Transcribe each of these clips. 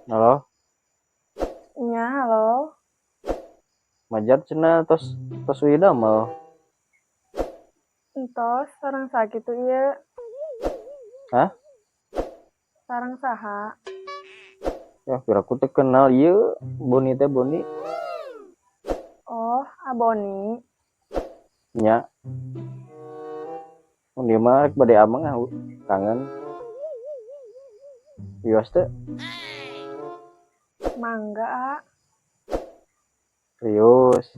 Halo, Nya, halo. majar cenah tos tos wida mau. Entos, sarang sakit tuh iya. Hah? Sarang saha. Ya kira aku teh kenal ieu Boni teh Boni Oh, Aboni. nya. Mun dieu mah rek bade ameng kangen. Wios teh Mangga, ah. serius.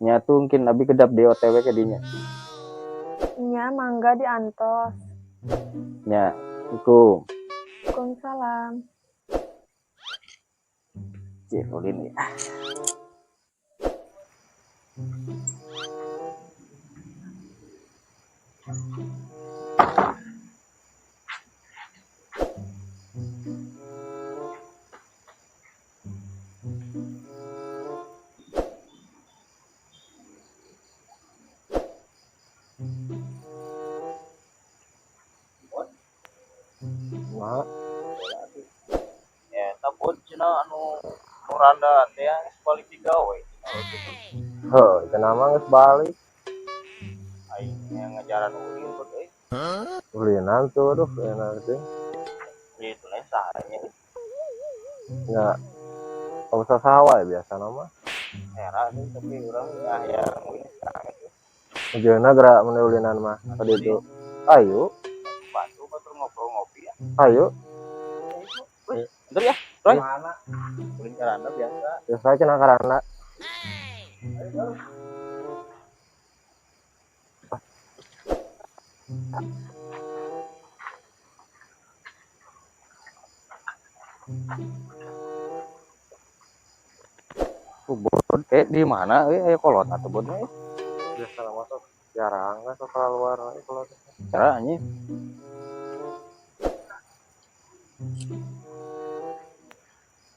Nya tuh mungkin abi kedap di OTW ke dinya. Nya, mangga diantos. Nya, iku Waalaikumsalam. Cik ulin ya. Nah, ya tabun cenah anu nuranda teh balik digawe. Heuh, cenah mah geus balik. Aing ngajaran ulin kok euy. Ulinan tuh aduh enak teh. Itu lain sahanya. Ya, usah sawah ya biasa nama. Era nih tapi orang ya Jana gerak menulinan mah tadi itu. Ayo. Bantu batur ngobrol ngopi ya. Ayo. Bentar ya, Roy. Mana? Ulin karanda biasa. Biasa cenah karanda. Bud, di mana? Ayo kolot atau budnya? Biasa masuk jarang nggak suka keluar kolot. Caranya?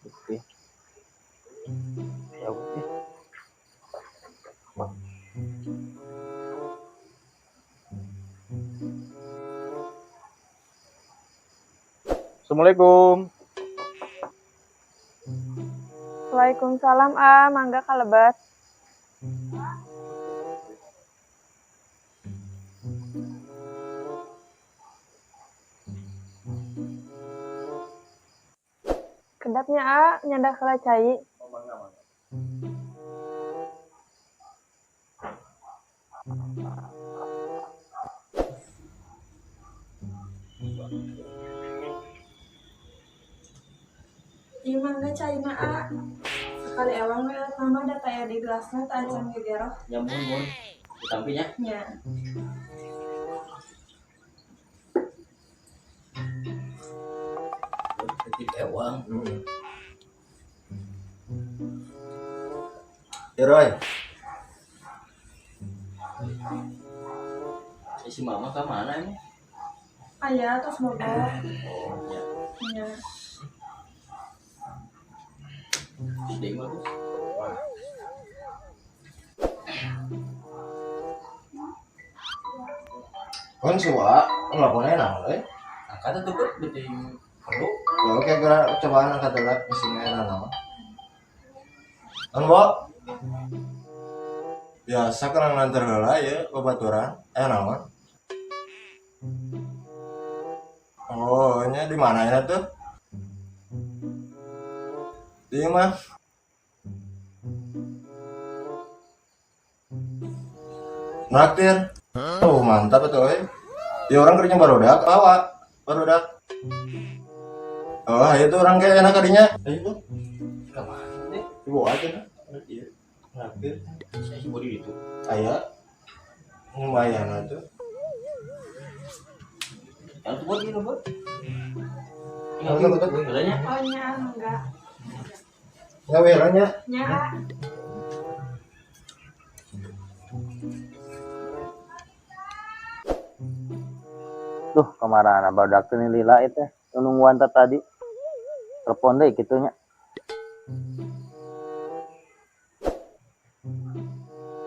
Oke. Ya udah. Assalamualaikum. Waalaikumsalam, ah. Mangga kalebat. Kedapnya, ah. Nyadah kala cai. Iya mangga cai mah, ah. Sekali ewang lihat mama data ya di gelasnya tak acan gegero. Ya mun ditampinya. Nya. Ketik ewang. Ya Roy. Si mama ke mana ini? Ayah, terus mogok. Oh, ya. Nya. Sedih bagus. Kan suwa ngelakuin enak eh. Angkatnya tuh kan penting perlu. Ya oke kira cobaan angkat dulu mesinnya enak nama. Kan bo biasa kan nganter heula ya babaturan enak mah. Oh, nya di mana ya tuh? Di mah. Naktir. Oh, mantap tuh eh. Ya orang kerja barudak, awak barudak. Oh, itu orang kayak enak kadinya. Ayo, Kemana deh? ibu aja dah. Iya. Naktir. Saya sih body itu. Aya lumayan tuh. Yang tuh body itu bud. Yang tuh, betul. Bilangnya. Oh, nya, mangga. Ya welanya. Nya, ah. Duh, kemana badak tuh nih lila itu. Nungguan tadi. Telepon deh gitunya.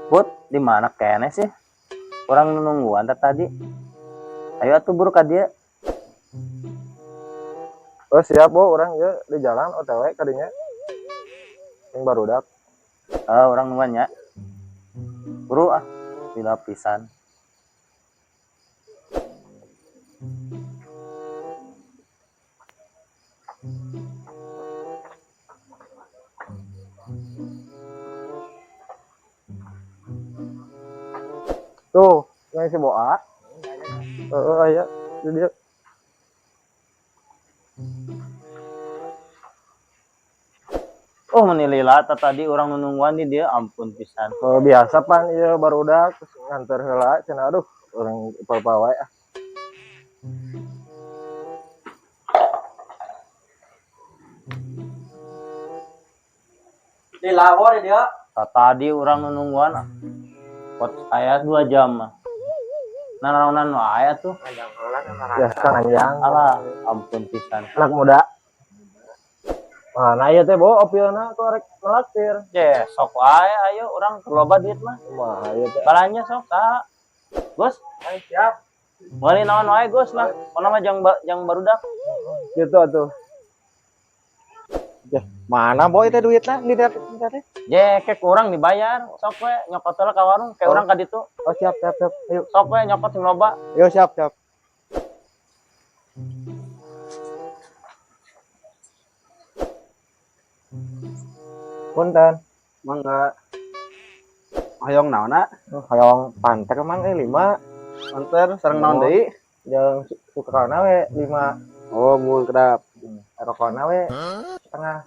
Bud, di mana kene sih? Orang nungguan tadi. Ayo atuh buru ka dia. Oh siap bo, orang ya di jalan OTW kadinya. Yang barudak. Orang nuanya buru di lapisan. Tuh, yang si Boa. Aya di dia. Oh menilila tadi orang nungguan di dia ampun pisan. Biasa pan ieu barudak nganter heula cenah aduh orang pawai ah. Di lapor dia. Tadi orang nungguan pot saya 2 jam mah. Nanaonan wae tuh. Ya kan anjang. Alah, ampun pisan. Anak muda. Mana ieu teh bo opieuna korek ngelaktir. Je, sok wae ayo orang loba duit mah. Kumaha ieu teh? Balanya sok Gus, Ayo siap. bali naon wae Gus lah. Ona mah jang barudak. Gitu atuh. Mana boy teh duitna di teh? Je, kek urang dibayar, sok we nyokot heula ka warung, kayak urang ka ditu. Oh siap. Ayo. Sok we nyokot sing loba. Yo siap. Punten. Mangga hoyong naonna Hoyong panter mang 5 anter sareng naon deui jeung sukana we 5. oh mun kedap Rokona we setengah.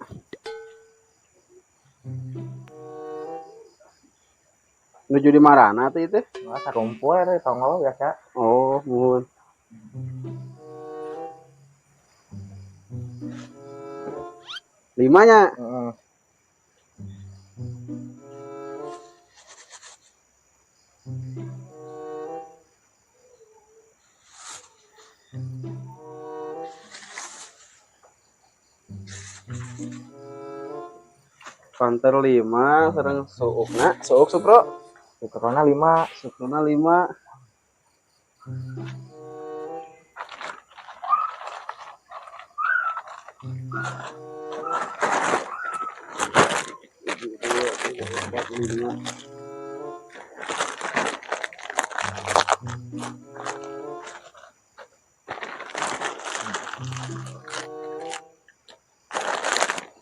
nuju di marana teh teh Nah, sakumpul teh tongol biasa. oh mun limanya Heeh. panter 5 sareng suukna suuk supro Sukana 5. suukna 5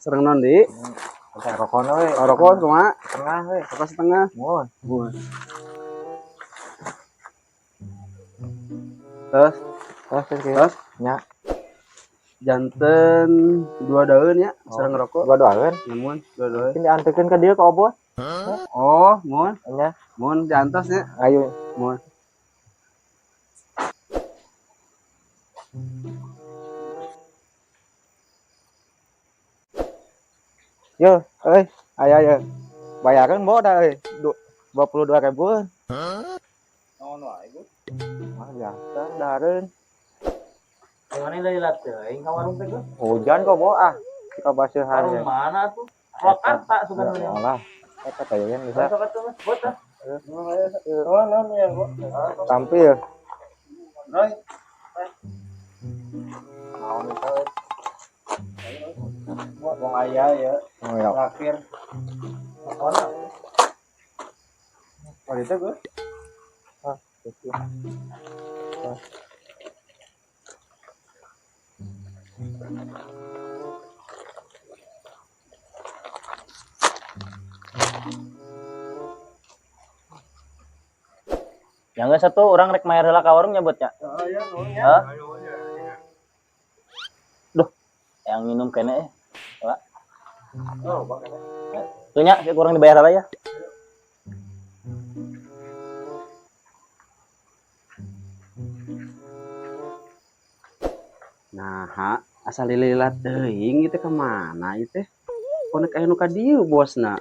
sareng naon deui Rokona we rokok kumaha setengah we. rokok setengah Mun. mun terus Terus nya janten 2 daun ya sareng rokok gua doakeun. namun 2 daun Ini diantekeun ka dieu ka obot. oh mun Nya diantasnya ayo. mun Yo, aya. Bayaran bo da euy. 22.000. Naon wae Gus? Mah biasa dareun. Mana lilat teuing ka warung teh Gus? Hujan kok bo ah. Kita baseuhan Warung ya. mana tuh? Lokarta sebenarnya. Alah. Eta kayan bisa. Sok atuh Gus, buat ah. Oh, non ya, Bu. Tampil. Roy. Naon itu? Buat wong aya ya. Oh ya. Terakhir. Mana? Oh itu Gus. Ah, itu. Yang geus satu orang rek mayar heula ka warung nyebut nya. Hah? Duh, yang minum kene Pak. Tuh nya, si kurang dibayar heula ya. nah asal dililat teuing itu kemana itu konek aya nu ka dieu bosna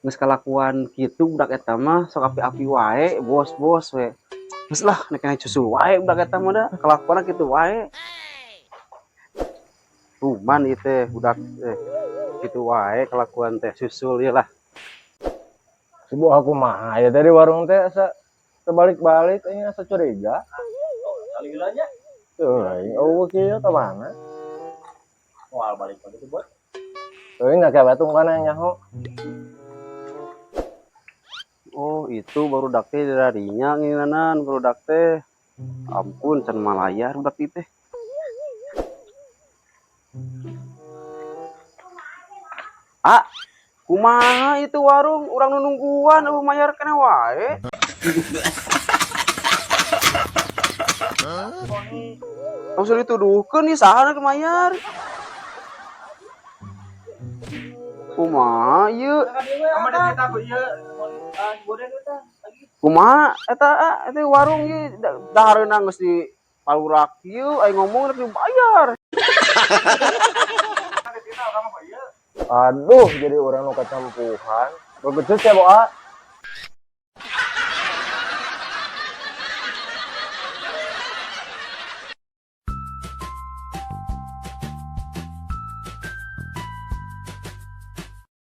geus kalakuan kitu budak eta mah sok api-api wae bos we geus lah nek aya cusul wae budak eta mah da kalakuan kitu wae cuman itu budak kitu wae kelakuan teh susul ieu lah Ibu aku mah ya tadi warung teh sebalik-balik nya curiga. Kali heula nya. Tuh, oh kieu ka mana? Mual balik lagi tuh buat. Tapi nggak kayak batung mana yang nyaho. Oh, itu baru teh darinya nginganan baru teh. Ampun, can malayar budak teh. Ah, kumaha itu warung orang nungguan aku mayar kena wae. Langsung dituduhkeun nih saha nu mayar. Kumaha ieu? Kumaha eta warung ieu dahareuna geus di palurak ieu aya ngomong rek dibayar. Aduh, jadi orang nu kecampuhan. Begitu ya, Boa.